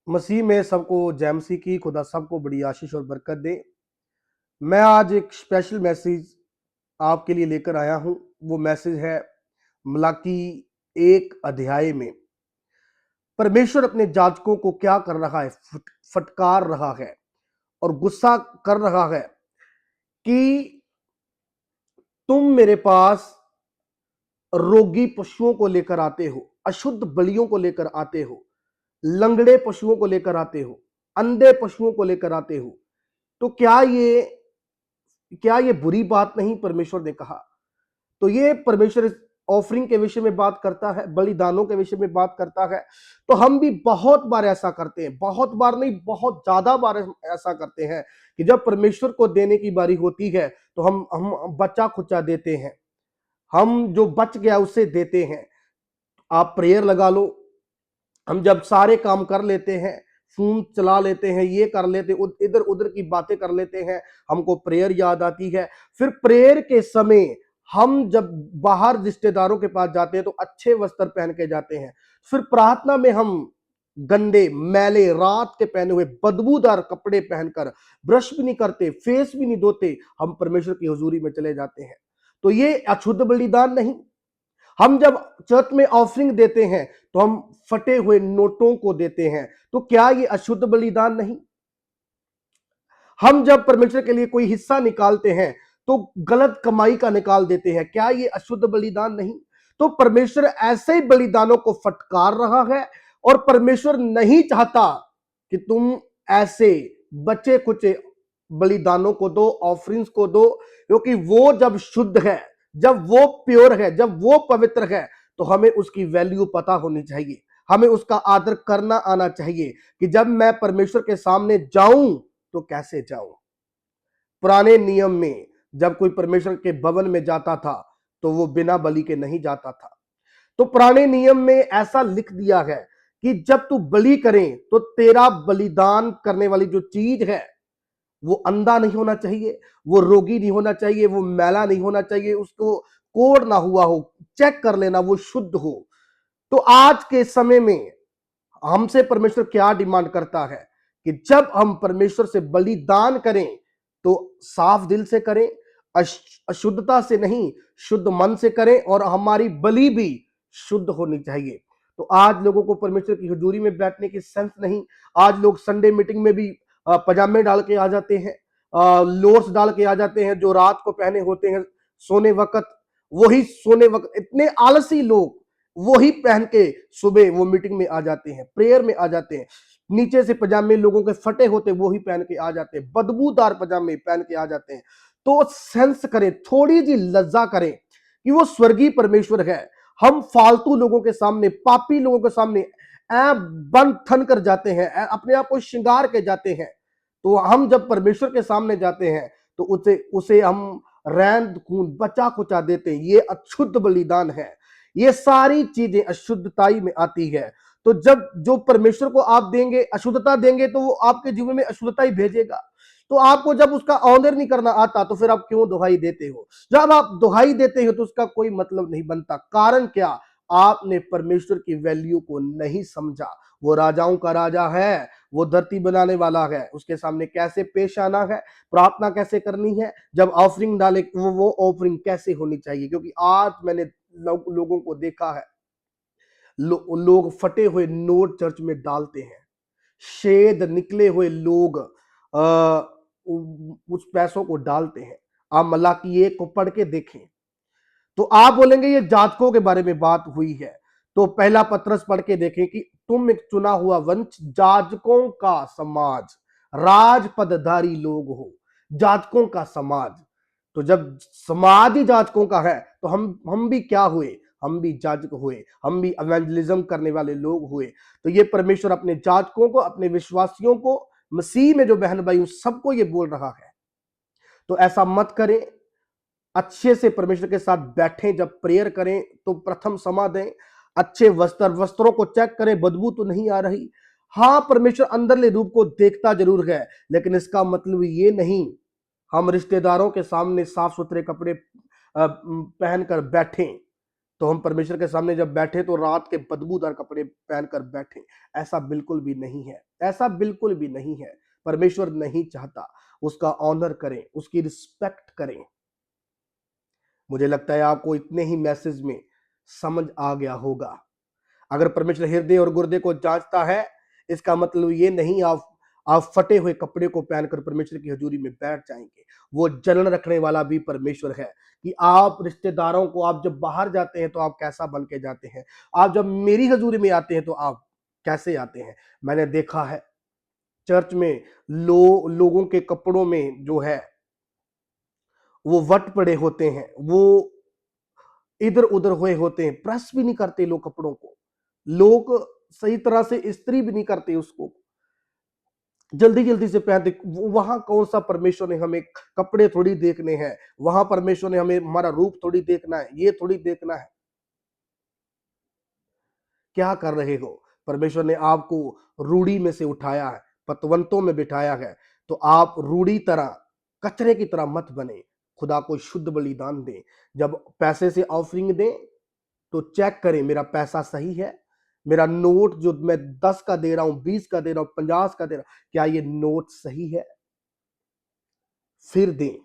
मसीह में सबको जय मसीह की। खुदा सबको बड़ी आशीष और बरकत दे। मैं आज एक स्पेशल मैसेज आपके लिए लेकर आया हूं। वो मैसेज है मलाकी 1 अध्याय में परमेश्वर अपने जाजकों को क्या कर रहा है, फटकार रहा है और गुस्सा कर रहा है कि तुम मेरे पास रोगी पशुओं को लेकर आते हो, अशुद्ध बलियों को लेकर आते हो, लंगड़े पशुओं को लेकर आते हो, अंधे पशुओं को लेकर आते हो। तो क्या ये बुरी बात नहीं? परमेश्वर ने कहा। तो ये परमेश्वर इस ऑफरिंग के विषय में बात करता है, बलिदानों के विषय में बात करता है। तो हम भी बहुत बार ऐसा करते हैं, बहुत बार नहीं, बहुत ज्यादा बार ऐसा करते हैं कि जब परमेश्वर को देने की बारी होती है तो हम बच्चा खुच्चा देते हैं, हम जो बच गया उसे देते हैं। आप प्रेयर लगा लो। हम जब सारे काम कर लेते हैं, फोन चला लेते हैं, ये कर लेते, इधर उधर की बातें कर लेते हैं, हमको प्रेयर याद आती है। फिर प्रेयर के समय हम जब बाहर रिश्तेदारों के पास जाते हैं तो अच्छे वस्त्र पहन के जाते हैं। फिर प्रार्थना में हम गंदे मैले रात के पहने हुए बदबूदार कपड़े पहनकर, ब्रश भी नहीं करते, फेस भी नहीं धोते, हम परमेश्वर की हुजूरी में चले जाते हैं। तो ये अशुद्ध बलिदान नहीं। हम जब चर्च में ऑफरिंग देते हैं तो हम फटे हुए नोटों को देते हैं। तो क्या ये अशुद्ध बलिदान नहीं? हम जब परमेश्वर के लिए कोई हिस्सा निकालते हैं तो गलत कमाई का निकाल देते हैं। क्या ये अशुद्ध बलिदान नहीं? तो परमेश्वर ऐसे बलिदानों को फटकार रहा है और परमेश्वर नहीं चाहता कि तुम ऐसे बचे कुचे बलिदानों को दो, ऑफरिंग्स को दो, क्योंकि वो जब शुद्ध है, जब वो प्योर है, जब वो पवित्र है, तो हमें उसकी वैल्यू पता होनी चाहिए, हमें उसका आदर करना आना चाहिए कि जब मैं परमेश्वर के सामने जाऊं तो कैसे जाऊं। पुराने नियम में जब कोई परमेश्वर के भवन में जाता था तो वो बिना बलि के नहीं जाता था। तो पुराने नियम में ऐसा लिख दिया है कि जब तू बलि करें तो तेरा बलिदान करने वाली जो चीज है वो अंधा नहीं होना चाहिए, वो रोगी नहीं होना चाहिए, वो मैला नहीं होना चाहिए, उसको कोड़ ना हुआ हो, चेक कर लेना वो शुद्ध हो। तो आज के समय में हमसे परमेश्वर क्या डिमांड करता है कि जब हम परमेश्वर से बलिदान करें तो साफ दिल से करें, अशुद्धता से नहीं, शुद्ध मन से करें और हमारी बलि भी शुद्ध होनी चाहिए। तो आज लोगों को परमेश्वर की हजूरी में बैठने की सेंस नहीं। आज लोग संडे मीटिंग में भी पजामे डाल के आ जाते हैं, लोअर्स डाल के आ जाते हैं जो रात को पहने होते हैं सोने वक्त। वही सोने वक्त इतने आलसी लोग वही पहन के सुबह वो मीटिंग में आ जाते हैं, प्रेयर में आ जाते हैं। नीचे से पजामे लोगों के फटे होते वही पहन के आ जाते हैं, बदबूदार पजामे पहन के आ जाते हैं। तो सेंस करें, थोड़ी जी लज्जा करें कि वो स्वर्गीय परमेश्वर है। हम फालतू लोगों के सामने, पापी लोगों के सामने बन थन कर जाते हैं, अपने आप को श्रृंगार के जाते हैं। तो हम जब परमेश्वर के सामने जाते हैं तो उसे उसे हम रैंद खून बचा खुचा देते हैं। ये अशुद्ध बलिदान है। ये सारी चीजें अशुद्धताई में आती है। तो जब जो परमेश्वर को आप देंगे, अशुद्धता देंगे, तो वो आपके जीवन में अशुद्धता ही भेजेगा। तो आपको जब उसका ऑनर नहीं करना आता तो फिर आप क्यों दुहाई देते हो? जब आप दुहाई देते हो तो उसका कोई मतलब नहीं बनता। कारण क्या? आपने परमेश्वर की वैल्यू को नहीं समझा। वो राजाओं का राजा है, वो धरती बनाने वाला है, उसके सामने कैसे पेश आना है, प्रार्थना कैसे करनी है, जब ऑफरिंग डाले वो ऑफरिंग कैसे होनी चाहिए। क्योंकि आज मैंने लोगों को देखा है, लोग फटे हुए नोट चर्च में डालते हैं, शेद निकले हुए लोग उस पैसों को डालते हैं। आप मलाकी 1 को पढ़ के देखें तो आप बोलेंगे ये जातकों के बारे में बात हुई है। तो पहला पत्रस पढ़ के देखें कि तुम एक चुना हुआ वंश, जाजकों का समाज, राज पदधारी लोग हो, जाजकों का समाज। तो जब समाज ही जाजकों का है तो हम भी क्या हुए? हम भी जाजक हुए, हम भी एवेंजलिज्म करने वाले लोग हुए। तो ये परमेश्वर अपने जाजकों को, अपने विश्वासियों को, मसीह में जो बहन भाई उन सबको ये बोल रहा है। तो ऐसा मत करें। अच्छे से परमेश्वर के साथ बैठें। जब प्रेयर करें तो प्रथम क्षमा दें। अच्छे वस्त्रों को चेक करें, बदबू तो नहीं आ रही। हाँ, परमेश्वर अंदरले रूप को देखता जरूर है, लेकिन इसका मतलब ये नहीं हम रिश्तेदारों के सामने साफ सुथरे कपड़े पहनकर बैठें। तो हम परमेश्वर के सामने जब बैठे तो रात के बदबूदार कपड़े पहनकर बैठे। ऐसा बिल्कुल भी नहीं है, ऐसा बिल्कुल भी नहीं है। परमेश्वर नहीं चाहता। उसका ऑनर करें, उसकी रिस्पेक्ट करें। मुझे लगता है आपको इतने ही मैसेज में समझ आ गया होगा। अगर परमेश्वर हृदय और गुर्दे को जांचता है, इसका मतलब ये नहीं आप फटे हुए कपड़े को पहनकर परमेश्वर की हजूरी में बैठ जाएंगे। वो जलन रखने वाला भी परमेश्वर है कि आप रिश्तेदारों को, आप जब बाहर जाते हैं तो आप कैसा बन के जाते हैं, आप जब मेरी हजूरी में आते हैं तो आप कैसे आते हैं। मैंने देखा है चर्च में लोगों के कपड़ों में जो है वो वट पड़े होते हैं, वो इधर उधर हुए होते हैं, प्रेस भी नहीं करते लोग कपड़ों को, लोग सही तरह से इस्त्री भी नहीं करते उसको, जल्दी जल्दी से पहनते। वहां कौन सा परमेश्वर ने हमें कपड़े थोड़ी देखने हैं, वहां परमेश्वर ने हमें हमारा रूप थोड़ी देखना है, ये थोड़ी देखना है। क्या कर रहे हो? परमेश्वर ने आपको रूढ़ी में से उठाया है, पतवंतों में बिठाया है, तो आप रूढ़ी तरह, कचरे की तरह मत बने। खुदा को शुद्ध बलिदान दें। जब पैसे से ऑफरिंग दें तो चेक करें मेरा पैसा सही है, मेरा नोट जो मैं 10 का दे रहा हूं, 20 का दे रहा हूं, 50 का दे रहा हूं, क्या ये नोट सही है? फिर दें।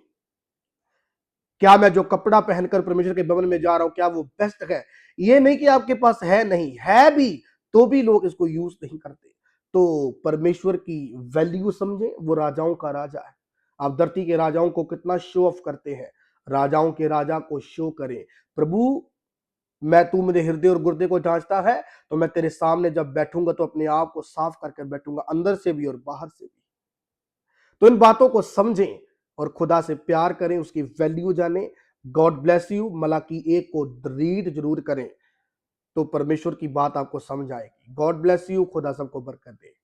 क्या मैं जो कपड़ा पहनकर परमेश्वर के भवन में जा रहा हूं, क्या वो बेस्ट है? ये नहीं कि आपके पास है, नहीं है भी तो भी लोग इसको यूज नहीं करते। तो परमेश्वर की वैल्यू समझें, वो राजाओं का राजा है। आप धरती के राजाओं को कितना शो ऑफ करते हैं, राजाओं के राजा को शो करें। प्रभु, मैं, तू मेरे हृदय और गुर्दे को जांचता है, तो मैं तेरे सामने जब बैठूंगा तो अपने आप को साफ करके बैठूंगा, अंदर से भी और बाहर से भी। तो इन बातों को समझें और खुदा से प्यार करें, उसकी वैल्यू जानें। God bless you. मलाकी 1 को रीड जरूर करें, तो परमेश्वर की बात आपको समझ आएगी। God bless you. खुदा सबको बरकत दे।